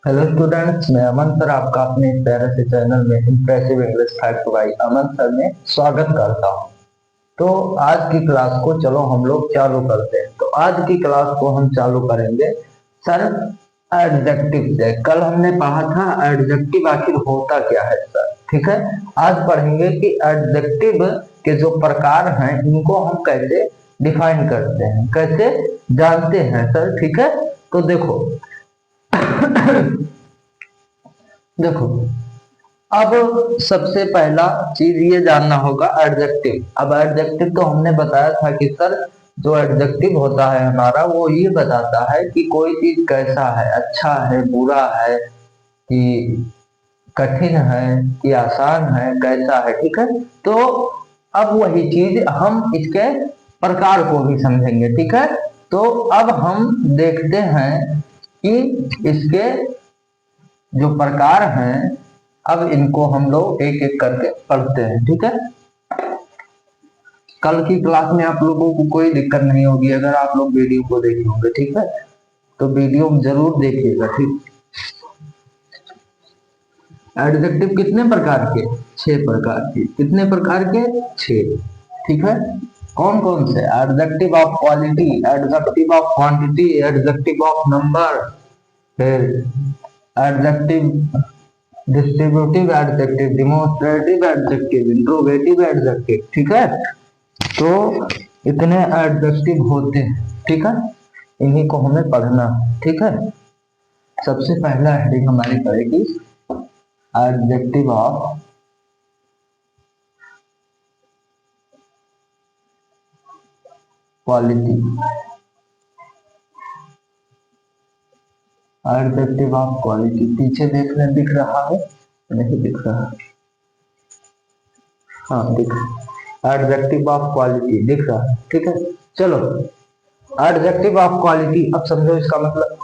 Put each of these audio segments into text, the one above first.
Hello students, मैं अमन sir आपका अपने इस प्यारे से चैनल में इम्प्रेसिव इंग्लिश फैक्ट बाय अमन सर में स्वागत करता हूं। तो आज की क्लास को चलो हम लोग चालू करते हैं। तो आज की क्लास को हम चालू करेंगे सर एडजेक्टिव से। कल हमने पढ़ा था एडजेक्टिव आखिर होता क्या है सर, ठीक है। आज पढ़ेंगे कि एडजेक्टिव के जो प्रकार हैं इनको हम कैसे डिफाइन करते हैं, कैसे जानते हैं सर, ठीक है। तो देखो देखो, अब सबसे पहला चीज ये जानना होगा एडजेक्टिव। अब एडजेक्टिव तो हमने बताया था कि सर जो एडजेक्टिव होता है हमारा वो ये बताता है कि कोई चीज कैसा है, अच्छा है, बुरा है, कि कठिन है, कि आसान है, कैसा है, ठीक है। तो अब वही चीज हम इसके प्रकार को भी समझेंगे, ठीक है। तो अब हम देखते हैं कि इसके जो प्रकार हैं, अब इनको हम लोग एक एक करके पढ़ते हैं, ठीक है। कल की क्लास में आप लोगों को कोई दिक्कत नहीं होगी अगर आप लोग वीडियो को देखे होंगे, ठीक है। तो वीडियो जरूर देखिएगा, ठीक। एडजेक्टिव कितने प्रकार के? 6 प्रकार के। कितने प्रकार के? 6, ठीक है। कौन कौन से? Adjective of quality, adjective of quantity, adjective of number, फिर adjective distributive adjective, demonstrative adjective, interrogative adjective, ठीक है। तो इतने एडजेक्टिव होते हैं, ठीक है। इन्हीं को हमें पढ़ना है, ठीक है। सबसे पहला हेडिंग हमारी पड़ेगी adjective of quality. Adjective of quality पीछे देखने दिख रहा है? नहीं दिख रहा? हाँ दिख रहा। एडजेक्टिव ऑफ क्वालिटी दिख रहा है, ठीक है। चलो, एडजेक्टिव ऑफ क्वालिटी, अब समझो इसका मतलब।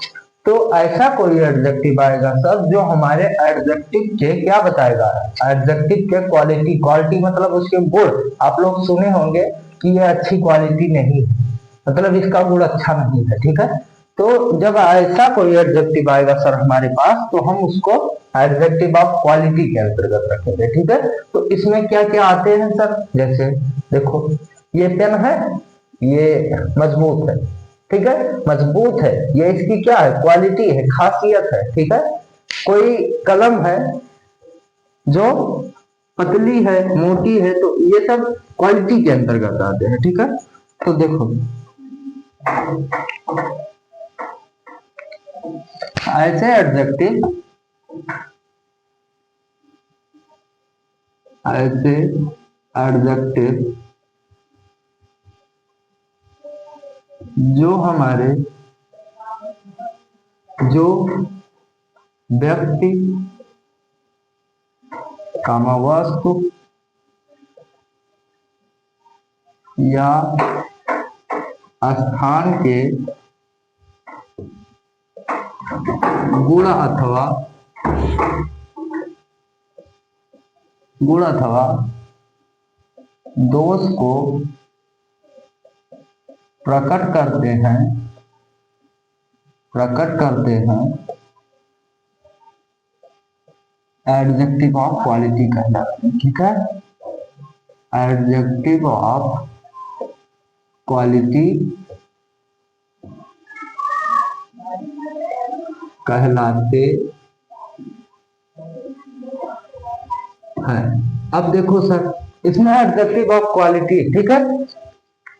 तो ऐसा कोई एडजेक्टिव आएगा सर जो हमारे एडजेक्टिव के क्या बताएगा? एडजेक्टिव के क्वालिटी। क्वालिटी मतलब उसके गुण। आप लोग सुने होंगे कि ये अच्छी क्वालिटी नहीं है, मतलब इसका गुण अच्छा नहीं है, ठीक है। तो जब ऐसा कोई एडजेक्टिव आएगा सर हमारे पास, तो हम उसको एडजेक्टिव ऑफ क्वालिटी के अंतर्गत रखेंगे, ठीक है। तो इसमें क्या क्या आते हैं सर? जैसे देखो, ये पेन है, ये मजबूत है, ठीक है। मजबूत है, ये इसकी क्या है? क्वालिटी है, खासियत है, ठीक है। कोई कलम है जो पतली है, मोटी है, तो ये सब क्वालिटी के अंतर्गत आते हैं, ठीक है। तो देखो, ऐसे एडजेक्टिव, ऐसे एडजेक्टिव जो हमारे, जो व्यक्ति, कामा वस्तु या स्थान के गुण अथवा दोष को प्रकट करते हैं एडजेक्टिव ऑफ क्वालिटी कहलाते हैं, ठीक है। एडजेक्टिव ऑफ क्वालिटी कहलाते हैं। अब देखो सर, इसमें एडजेक्टिव ऑफ क्वालिटी, ठीक है।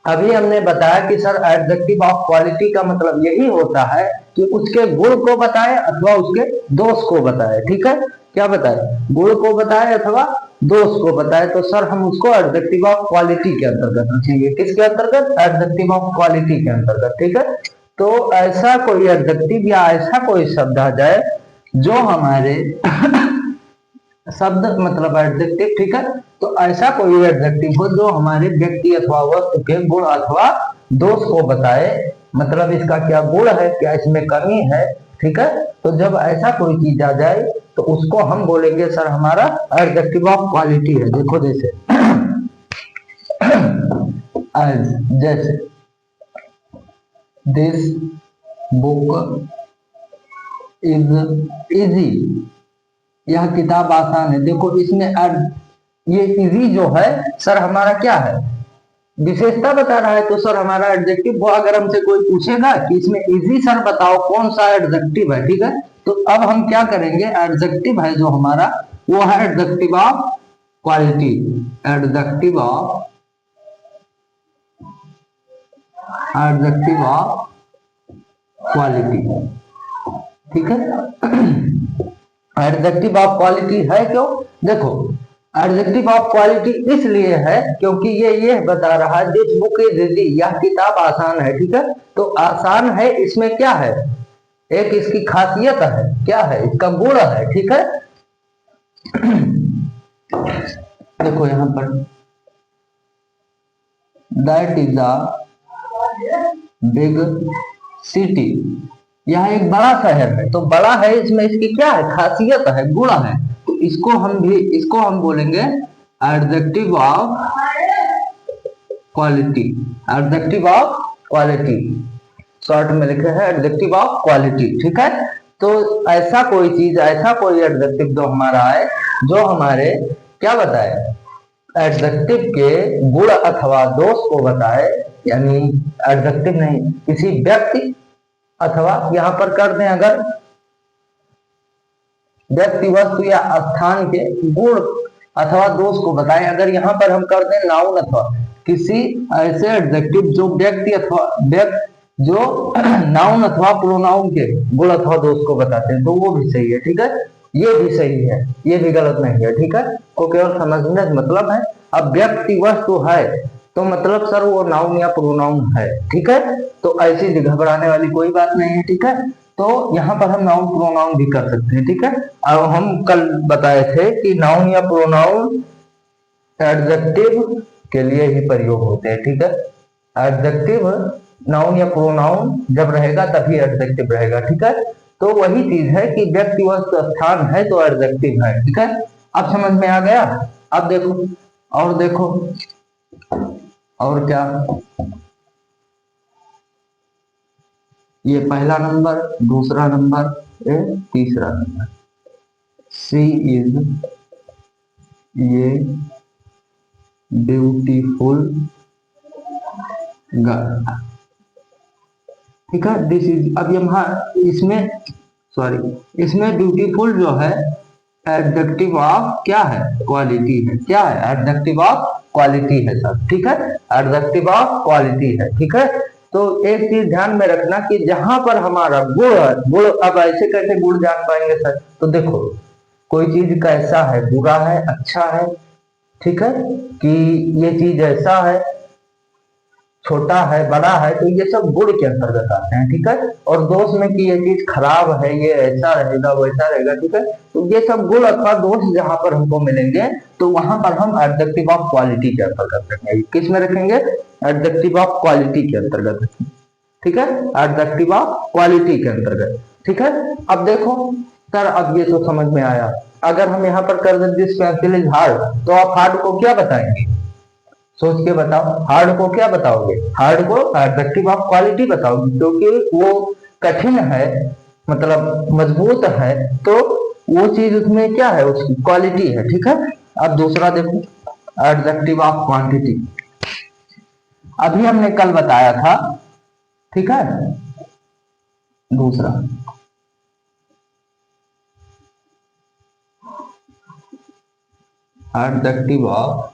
अभी हमने बताया कि सर एडजेक्टिव ऑफ क्वालिटी का मतलब यही होता है कि उसके गुण को बताए अथवा उसके दोष को बताए, ठीक है। क्या बताए? गुण को बताए अथवा दोष को बताए, तो सर हम उसको एडजेक्टिव ऑफ क्वालिटी के अंतर्गत रखेंगे। किसके अंतर्गत? एडजेक्टिव ऑफ क्वालिटी के अंतर्गत, ठीक है। तो ऐसा कोई एडजेक्टिव या ऐसा कोई शब्द आ जाए जो हमारे शब्द मतलब एडजेक्टिव, ठीक है। तो ऐसा कोई एडजेक्टिव हो जो हमारे व्यक्ति अथवा वस्तु के गुण अथवा दोष को बताए, मतलब इसका क्या गुण है, क्या इसमें कमी है, ठीक है। तो जब ऐसा कोई चीज आ जाए तो उसको हम बोलेंगे सर हमारा एडजेक्टिव ऑफ क्वालिटी है। देखो जैसे जैसे दिस बुक इज इजी, यह किताब आसान है। देखो इसमें ये इजी जो है सर हमारा क्या है, विशेषता बता रहा है, तो सर हमारा एडजेक्टिव। वो अगर हमसे कोई पूछेगा कि इसमें इजी सर बताओ कौन सा एडजेक्टिव है, ठीक है, तो अब हम क्या करेंगे, एडजेक्टिव है जो हमारा वो है adjective of quality, adjective of quality, ठीक है। एडजेक्टिव ऑफ क्वालिटी है क्यों, देखो एडजेक्टिव ऑफ क्वालिटी इसलिए है क्योंकि ये बता रहा है दिस बुक इज इजी, यह किताब आसान है, ठीक है। तो आसान है इसमें क्या है, एक इसकी खासियत है, क्या है इसका गुण है, ठीक है। देखो यहां पर that is a big city, यह एक बड़ा शहर है, तो बड़ा है इसमें इसकी क्या है, खासियत है, गुण है, तो इसको हम बोलेंगे adjective of quality, adjective of quality, short में लिखे हैं एडजेक्टिव ऑफ क्वालिटी, ठीक है। तो ऐसा कोई चीज, ऐसा कोई एडजेक्टिव जो हमारा है, जो हमारे क्या बताए, एडजेक्टिव के गुण अथवा दोष को बताए, यानी एडजेक्टिव नहीं, किसी व्यक्ति अथवा यहां पर कर दें अगर व्यक्ति, वस्तु या स्थान के गुण अथवा दोष को बताएं, अगर यहां पर हम कर दें नाउन अथवा किसी ऐसे एडजेक्टिव जो व्यक्ति अथवा जो नाउन अथवा प्रोनाउन के गुण अथवा दोष को बताते हैं, तो वो भी सही है, ठीक है, ये भी सही है, ये भी गलत नहीं है, ठीक है, को केवल समझने से मतलब है। अब व्यक्ति वस्तु है तो मतलब सर वो नाउन या प्रोनाउन है, ठीक है, तो ऐसी घबराने वाली कोई बात नहीं है, ठीक है। तो यहाँ पर हम नाउन प्रोनाउन भी कर सकते हैं, ठीक है। अब हम कल बताए थे कि नाउन या प्रोनाउन एडजेक्टिव के लिए ही प्रयोग होते हैं, ठीक है। एडजेक्टिव नाउन या प्रोनाउन जब रहेगा तभी एडजेक्टिव रहेगा, ठीक है। तो वही चीज है कि व्यक्ति वस्तु स्थान है तो एडजेक्टिव है, ठीक है। अब समझ में आ गया। अब देखो और देखो और क्या, ये पहला नंबर, दूसरा नंबर, तीसरा नंबर, सी इज ये ब्यूटीफुल गर्ल, ठीक है, दिस इज। अब यहाँ इसमें इसमें ब्यूटीफुल जो है एडजेक्टिव ऑफ क्या है, क्वालिटी है, क्या है, एडजेक्टिव ऑफ क्वालिटी है सर, ठीक है, एडजेक्टिव ऑफ क्वालिटी है, ठीक है। तो एक चीज ध्यान में रखना कि जहां पर हमारा गुण है, गुण अब ऐसे कैसे गुण जान पाएंगे सर, तो देखो कोई चीज कैसा है, बुरा है, अच्छा है, ठीक है, कि ये चीज ऐसा है, छोटा है, बड़ा है, तो ये सब गुण के अंतर्गत आते हैं, ठीक है। और दोष में कि ये चीज खराब है, ये ऐसा रहेगा वैसा रहेगा, ठीक है, तो ये सब गुण अथवा दोष जहां पर हमको मिलेंगे तो वहां पर हम एडजेक्टिव ऑफ क्वालिटी के अंतर्गत रखेंगे, किस में रखेंगे, एडजेक्टिव ऑफ क्वालिटी के अंतर्गत रखेंगे, ठीक है, एडजेक्टिव ऑफ क्वालिटी के अंतर्गत, ठीक है। अब देखो सर, अब ये तो समझ में आया। अगर हम यहाँ पर कर दें दिस पेंसिल इज हार्ड, तो आप हार्ड को क्या बताएंगे, सोच के बताओ, हार्ड को क्या बताओगे, हार्ड को एडजेक्टिव ऑफ क्वालिटी बताओगे, क्योंकि वो कठिन है, मतलब मजबूत है, तो वो चीज उसमें क्या है, उसकी क्वालिटी है, ठीक है। अब दूसरा देखो एडजेक्टिव ऑफ क्वांटिटी, अभी हमने कल बताया था, ठीक है। दूसरा adjective of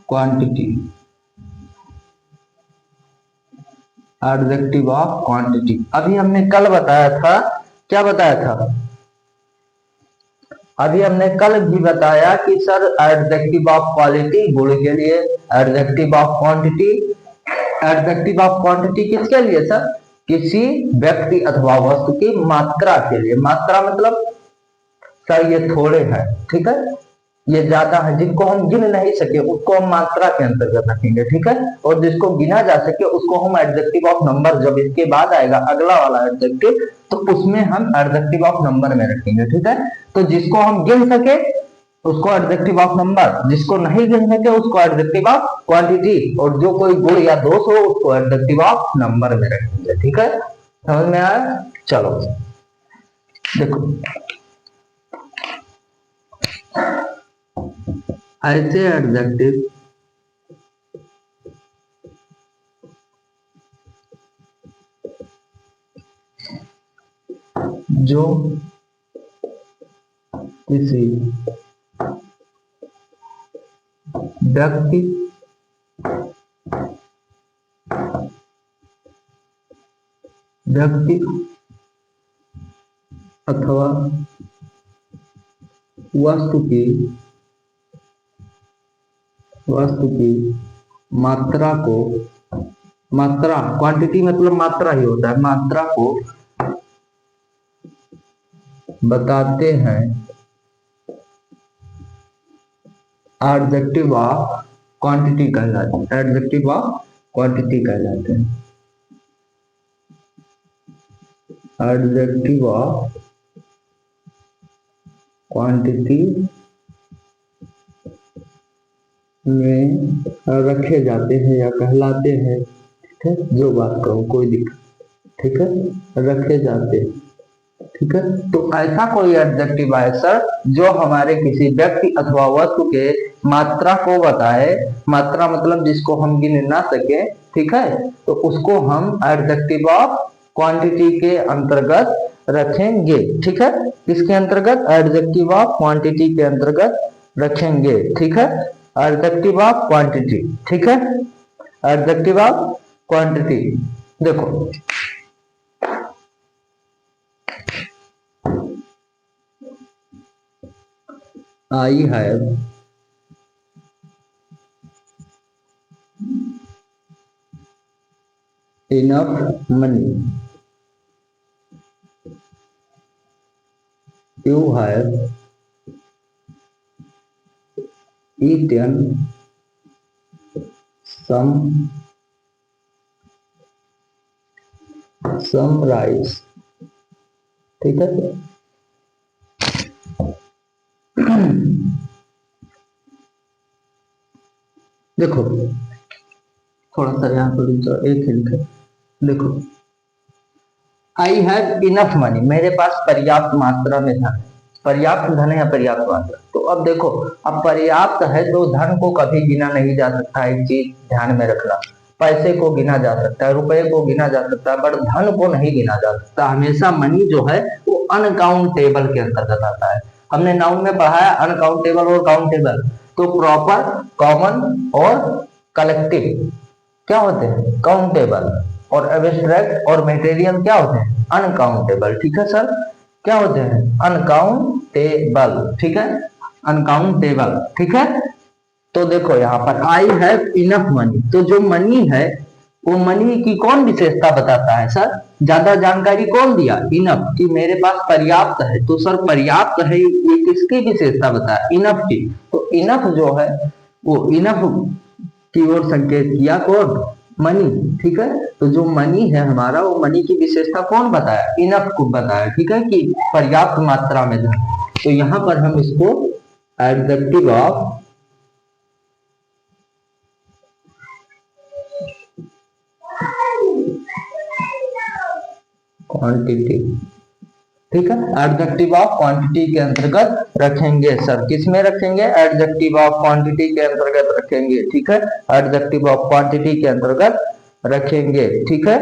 quantity, adjective of quantity, अभी हमने कल बताया था, क्या बताया था, अभी हमने कल भी बताया कि सर एडजेक्टिव ऑफ क्वालिटी गुण के लिए, adjective of quantity, adjective of quantity किसके लिए सर, किसी व्यक्ति अथवा वस्तु की मात्रा के लिए, मात्रा मतलब सर ये थोड़े हैं, ठीक है, ये ज्यादा है, जिनको हम गिन नहीं सके उसको हम मात्रा के अंतर्गत रखेंगे, ठीक है, और जिसको गिना जा सके उसको हम एडजेक्टिव ऑफ नंबर, जब इसके बाद आएगा अगला वाला एडजेक्टिव तो उसमें हम एडजेक्टिव ऑफ नंबर में रखेंगे, ठीक है। तो जिसको हम गिन सके उसको एडजेक्टिव ऑफ नंबर, जिसको नहीं गिन सके उसको एडजेक्टिव ऑफ क्वांटिटी, और जो कोई गुण या दोष हो उसको एडजेक्टिव ऑफ नंबर में रखेंगे, ठीक है, समझ में आया। चलो देखो ऐसे एडजेक्टिव जो किसी व्यक्ति अथवा वस्तु की मात्रा क्वांटिटी मतलब मात्रा ही होता है, मात्रा को बताते हैं एडजेक्टिव ऑफ क्वांटिटी कहलाते हैं, एडजेक्टिव ऑफ क्वांटिटी कहलाते हैं, एडजेक्टिव ऑफ क्वांटिटी में रखे जाते हैं या कहलाते हैं, ठीक है, जो बात कहूँ कोई दिक्कत, ठीक है, रखे जाते हैं, ठीक है। तो ऐसा कोई एडजेक्टिव है सर जो हमारे किसी व्यक्ति अथवा वस्तु के मात्रा को बताए, मात्रा मतलब जिसको हम गिन ना सके, ठीक है, तो उसको हम एडजेक्टिव ऑफ क्वांटिटी के अंतर्गत रखेंगे, ठीक है, किसके अंतर्गत, एडजेक्टिव ऑफ क्वांटिटी के अंतर्गत रखेंगे, ठीक है, एडजेक्टिव ऑफ क्वांटिटी, ठीक है, एडजेक्टिव ऑफ क्वांटिटी। देखो I have enough money. You have eaten some rice, ठीक है। देखो थोड़ा सा यहाँ पर एक हिंट है, देखो आई हैव इनफ मनी, मेरे पास पर्याप्त मात्रा में धन है, पर्याप्त धन है या पर्याप्त मात्रा। तो अब देखो, अब पर्याप्त है तो धन को कभी गिना नहीं जा सकता, एक चीज ध्यान में रखना, पैसे को गिना जा सकता है, रुपए को गिना जा सकता है, बट धन को नहीं गिना जा सकता। हमेशा मनी जो है वो अनकाउंटेबल के अंतर्गत आता है। हमने नाउन में पढ़ा है अनकाउंटेबल और काउंटेबल, तो प्रॉपर, कॉमन और कलेक्टिव क्या होते हैं, काउंटेबल, और एब्स्ट्रैक्ट और मटेरियल क्या होते हैं, अनकाउंटेबल, ठीक है सर, क्या होते हैं, अनकाउंटेबल, ठीक है, अनकाउंटेबल, ठीक है। तो देखो यहाँ पर आई हैव इनफ मनी, तो जो मनी है वो मनी की कौन विशेषता बताता है सर, ज्यादा जानकारी कौन दिया, इनफ, कि मेरे पास पर्याप्त है, तो सर पर्याप्त है ये किसकी विशेषता बताया, इनफ की। तो इनफ जो है वो इनफ की ओर संकेत किया कौन, मनी, ठीक है। तो जो मनी है हमारा वो मनी की विशेषता कौन बताया, इनफ को बताया, ठीक है, कि पर्याप्त मात्रा में धन। तो यहाँ पर हम इसको एडजेक्टिव ऑफ क्वांटिटी, ठीक है, एडजेक्टिव ऑफ क्वांटिटी के अंतर्गत रखेंगे सर, किस में रखेंगे, एडजेक्टिव ऑफ क्वांटिटी के अंतर्गत रखेंगे, ठीक है, एडजेक्टिव ऑफ क्वांटिटी के अंतर्गत रखेंगे, ठीक है।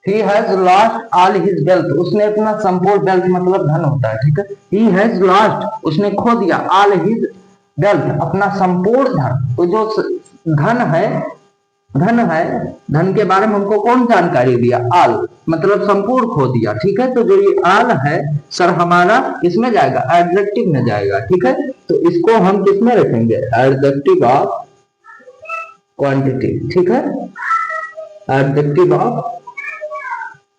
He has lost all his wealth, उसने अपना संपूर्ण वेल्थ मतलब धन होता है, ठीक है, he has lost, उसने खो दिया, all his wealth, अपना संपूर्ण धन। तो जो धन है, धन के बारे में हमको कौन जानकारी दिया, आल, मतलब संपूर्ण खो दिया, ठीक है। तो जो ये आल है सर हमारा किसमें जाएगा, एडजेक्टिव में जाएगा, ठीक है। तो इसको हम किसमें रखेंगे, एडजेक्टिव ऑफ क्वांटिटी, ठीक है, एडजेक्टिव ऑफ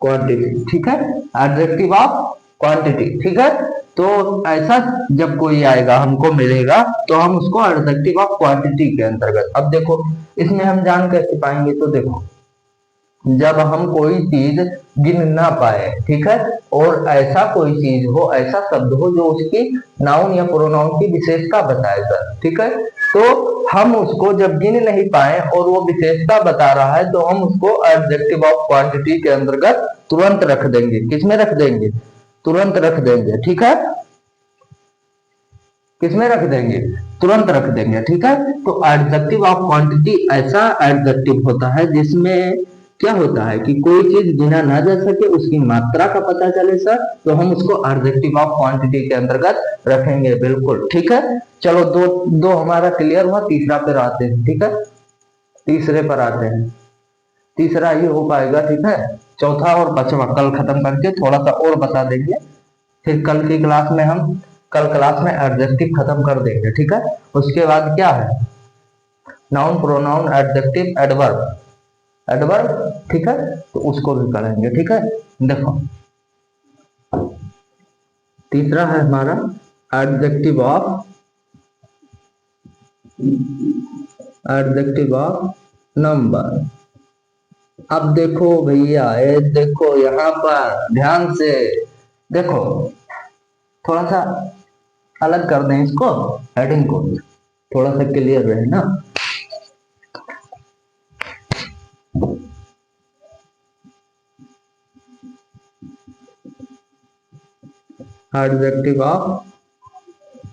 क्वांटिटी, ठीक है, एडजेक्टिव ऑफ क्वांटिटी, ठीक है। तो ऐसा जब कोई आएगा हमको मिलेगा तो हम उसको एडजेक्टिव ऑफ क्वांटिटी के अंतर्गत। अब देखो इसमें हम जान कैसे पाएंगे, तो देखो जब हम कोई चीज गिन ना पाए, ठीक है, और ऐसा कोई चीज हो, ऐसा शब्द हो जो उसकी नाउन या प्रोनाउन की विशेषता बताए सर, ठीक है, तो हम उसको जब गिन नहीं पाए और वो विशेषता बता रहा है तो हम उसको एडजेक्टिव ऑफ क्वांटिटी के अंतर्गत तुरंत रख देंगे। किसमें रख देंगे? तुरंत रख देंगे, ठीक है। किसमें रख देंगे? तुरंत रख देंगे, ठीक है। तो एडजेक्टिव ऑफ क्वांटिटी ऐसा एडजेक्टिव होता है जिसमें क्या होता है कि कोई चीज गिना ना जा सके, उसकी मात्रा का पता चले सर, तो हम उसको एडजेक्टिव ऑफ क्वांटिटी के अंतर्गत रखेंगे। बिल्कुल ठीक है। चलो दो दो हमारा क्लियर हुआ, तीसरा पर आते हैं, ठीक है। तीसरे पर आते हैं, तीसरा ये हो पाएगा, ठीक है। चौथा और पांचवा कल खत्म करके थोड़ा सा और बता देंगे, फिर कल की क्लास में हम कल क्लास में एडजेक्टिव खत्म कर देंगे, ठीक है। उसके बाद क्या है? Noun, pronoun, adjective, adverb, adverb, ठीक है, तो उसको भी करेंगे, ठीक है। देखो तीसरा है हमारा एडजेक्टिव ऑफ नंबर। अब देखो भैया, ये देखो यहाँ पर ध्यान से देखो, थोड़ा सा अलग कर दें इसको, हेडिंग को, थोड़ा सा क्लियर रहे ना। एडजेक्टिव ऑफ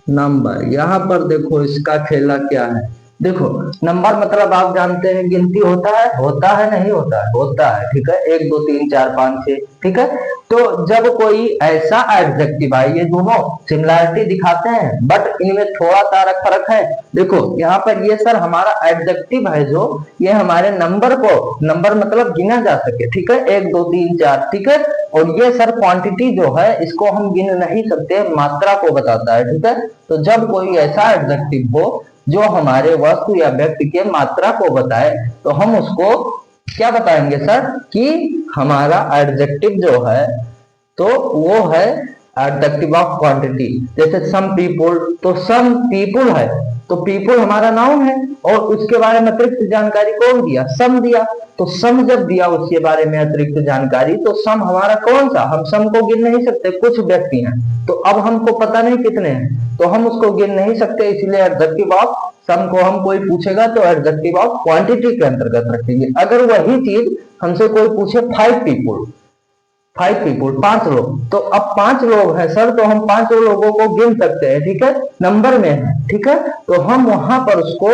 नंबर, यहाँ पर देखो इसका खेला क्या है। देखो नंबर मतलब आप जानते हैं गिनती होता है नहीं होता है, होता है, ठीक है। 1 2 3 4 5 6, ठीक है। तो जब कोई ऐसा एडजेक्टिव आए, ये दोनों सिमिलैरिटी दिखाते हैं बट इनमें थोड़ा सा फर्क है। देखो यहाँ पर ये सर हमारा एडजेक्टिव है जो ये हमारे नंबर को, नंबर मतलब गिना जा सके, ठीक है, 1 2 3 4, ठीक है। और ये सर क्वांटिटी जो है इसको हम गिन नहीं सकते, मात्रा को बताता है, ठीक है। तो जब कोई ऐसा एडजेक्टिव हो जो हमारे वस्तु या व्यक्ति के मात्रा को बताए तो हम उसको क्या बताएंगे सर कि हमारा एडजेक्टिव जो है तो वो है एडजेक्टिव ऑफ क्वांटिटी। जैसे सम पीपुल, तो सम पीपुल है तो पीपुल हमारा नाउन है और उसके बारे में अतिरिक्त जानकारी कौन दिया? सम दिया। तो सम जब दिया उसके बारे में अतिरिक्त जानकारी, तो सम हमारा कौन सा? हम सम को गिन नहीं सकते, कुछ व्यक्ति हैं तो अब हमको पता नहीं कितने हैं तो हम उसको गिन नहीं सकते, इसलिए एडजेक्टिव ऑफ सम को हम कोई पूछेगा तो एडजेक्टिव ऑफ क्वांटिटी के अंतर्गत रखेंगे। अगर वही चीज हमसे कोई पूछे 5 पीपुल 5 लोग, तो अब 5 लोग हैं सर, तो हम 5 लोगों को गिन सकते हैं, ठीक है, नंबर में है, ठीक है। तो हम वहां पर उसको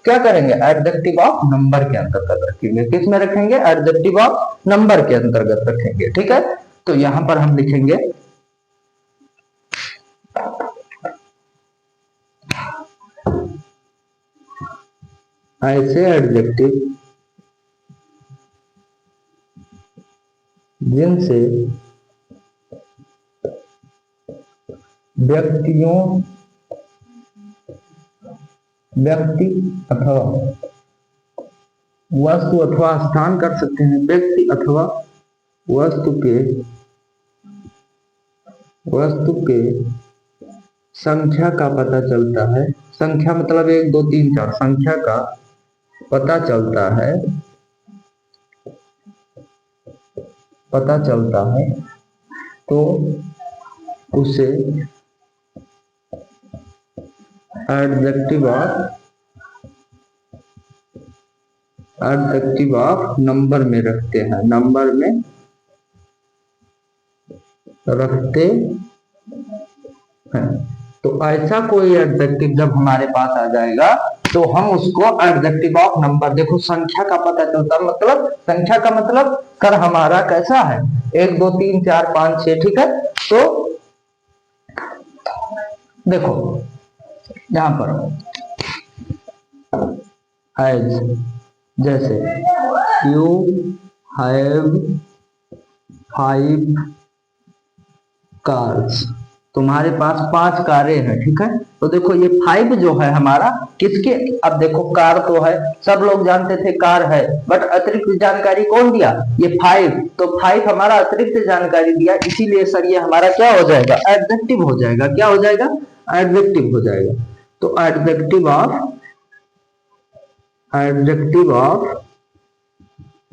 क्या करेंगे? एडजेक्टिव ऑफ नंबर के अंतर्गत रखेंगे। किस में रखेंगे? एडजेक्टिव ऑफ नंबर के अंतर्गत रखेंगे, ठीक है। तो यहां पर हम लिखेंगे ऐसे एडजेक्टिव जिनसे व्यक्ति अथवा वस्तु अथवा स्थान कर सकते हैं, व्यक्ति अथवा वस्तु के संख्या का पता चलता है। संख्या मतलब 1 2 3 4 संख्या का पता चलता है तो उसे एडजेक्टिव ऑफ नंबर में रखते हैं, नंबर में रखते हैं। तो ऐसा कोई एडजेक्टिव जब हमारे पास आ जाएगा तो हम उसको एडजेक्टिव ऑफ नंबर, देखो संख्या का पता चलता मतलब, संख्या का मतलब सर हमारा कैसा है? 1 2 3 4 5 6, ठीक है। तो देखो यहां पर एज, जैसे यू हैव 5 कार्स, तुम्हारे पास 5 कारें हैं, ठीक है। तो देखो ये 5 जो है हमारा किसके, अब देखो कार तो है, सब लोग जानते थे कार है, बट अतिरिक्त जानकारी कौन दिया, ये 5। तो 5 हमारा अतिरिक्त जानकारी दिया, इसीलिए सर ये हमारा क्या हो जाएगा, एडजेक्टिव हो जाएगा। क्या हो जाएगा, एडजेक्टिव हो जाएगा। तो एडजेक्टिव ऑफ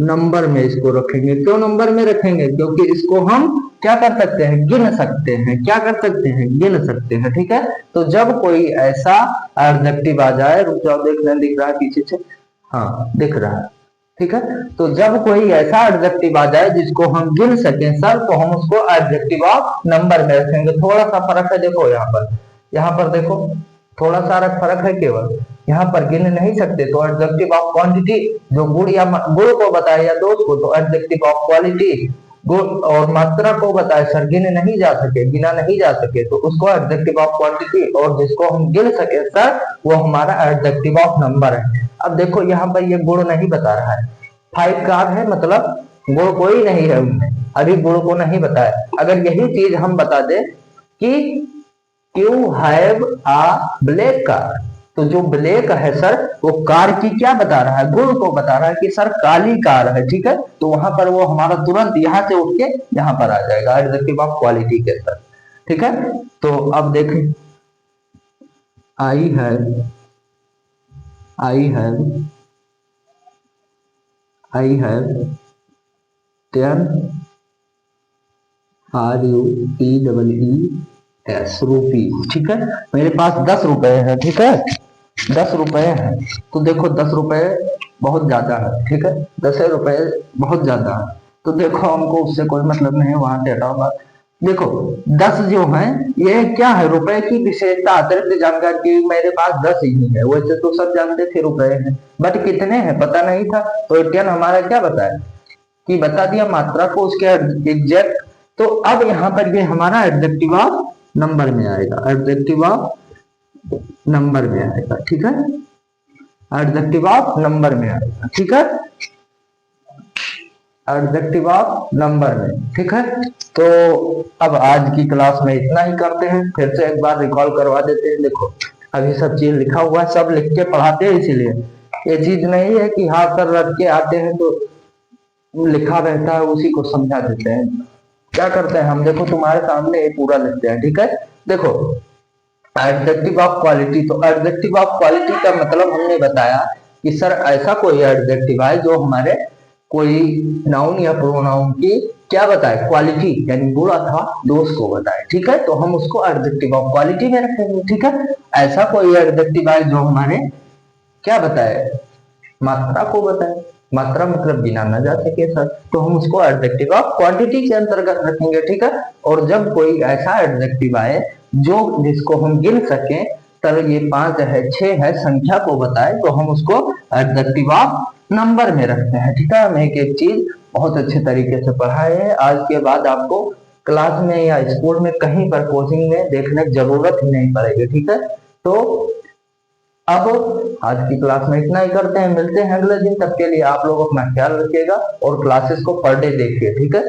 नंबर में इसको रखेंगे। क्यों नंबर में रखेंगे, क्योंकि इसको हम क्या कर सकते हैं, गिन सकते हैं। क्या कर सकते हैं, गिन सकते हैं, ठीक है। तो जब कोई ऐसा एडजेक्टिव आ जाए, रुक जाओ देख लें, दिख रहा है पीछे से, हाँ दिख रहा है, ठीक है। तो जब कोई ऐसा एडजेक्टिव आ जाए जिसको हम गिन सकें सर, तो हम उसको एडजेक्टिव ऑफ नंबर में रखेंगे। थोड़ा सा फर्क है, देखो यहाँ पर देखो थोड़ा सारा फर्क है केवल, यहाँ पर गिन नहीं सकते तो एडजेक्टिव ऑफ क्वांटिटी, जो गुण या गुण को बताए या दोष को, तो एडजेक्टिव ऑफ क्वालिटी। गुण और मात्रा को बताए सर, गिना नहीं जा सके तो उसको एडजेक्टिव ऑफ क्वांटिटी, और जिसको हम गिन सके सर वो हमारा एडजेक्टिव ऑफ नंबर है। अब देखो यहाँ पर ये गुण नहीं बता रहा है, 5 कार है मतलब गुण कोई नहीं है उनमें, अभी गुण को नहीं बताया। अगर यही चीज हम बता दे कि you have a black car, तो जो ब्लैक है सर वो कार की क्या बता रहा है, गुण को बता रहा है कि सर काली कार है, ठीक है। तो वहां पर वो हमारा तुरंत यहाँ से उठ के यहाँ पर आ जाएगा एडजेक्टिव ऑफ क्वालिटी के सर, ठीक है। तो अब देखें, आई हैव 10 रुपी, ठीक है। मेरे पास 10 रुपए है, ठीक है, 10 रुपए है। तो देखो 10 रुपए बहुत ज्यादा है, ठीक है, 10 रुपए बहुत ज्यादा है। तो देखो हमको उससे कोई मतलब नहीं है, वहां से हटाओ बात। देखो 10 जो है ये क्या है, रुपए की विशेषता, अतिरिक्त जानकारी की मेरे पास 10 ही है, वैसे तो सब जानते थे रुपए हैं, बट कितने हैं पता नहीं था। तो 10 हमारा क्या बताया कि बता दिया मात्रा को उसके एग्जैक्ट। तो अब यहाँ पर ये हमारा एडजेक्टिव ऑफ नंबर में आएगा, एडजेक्टिव ऑफ नंबर में आएगा, ठीक है, एडजेक्टिव ऑफ नंबर में आएगा, ठीक है, एडजेक्टिव ऑफ नंबर में, ठीक है। तो अब आज की क्लास में इतना ही करते हैं, फिर से एक बार रिकॉल करवा देते हैं। देखो अभी सब चीज लिखा हुआ है, सब लिख के पढ़ाते हैं, इसीलिए ये चीज नहीं है कि हाँ सर रख के आते हैं तो लिखा रहता है उसी को समझा देते हैं। क्या करते हैं हम, देखो तुम्हारे सामने ये पूरा लिखते हैं, ठीक है। देखो एडजेक्टिव ऑफ क्वालिटी, तो एडजेक्टिव ऑफ क्वालिटी का मतलब हमने बताया कि सर ऐसा कोई एडजेक्टिव है जो हमारे कोई नाउन या प्रोनाउन की क्या बताए, क्वालिटी यानी गुण अथवा दोष को बताए, ठीक है। तो हम उसको एडजेक्टिव ऑफ क्वालिटी में रखेंगे, ठीक है। ऐसा कोई एडजेक्टिव है जो हमारे क्या बताए, मात्रा को बताए, मात्रा मतलब गिना ना जा सके सर, तो हम उसको एडजेक्टिव ऑफ क्वांटिटी के अंतर्गत रखेंगे, ठीक है। और जब कोई ऐसा एडजेक्टिव आए जो जिसको हम गिन सके, तर ये 5 है 6 है संख्या को बताए, तो हम उसको एडजेक्टिव ऑफ नंबर में रखते हैं, ठीक है। हम एक एक चीज बहुत अच्छे तरीके से पढ़ाए हैं। आज के बाद आपको क्लास में या स्कूल में कहीं पर कोचिंग में देखने की जरूरत ही नहीं पड़ेगी, ठीक है। तो अब आज की क्लास में इतना ही करते हैं, मिलते हैं अगले दिन, तब के लिए आप लोग अपना ख्याल रखिएगा और क्लासेस को पर डे देखिए, ठीक है।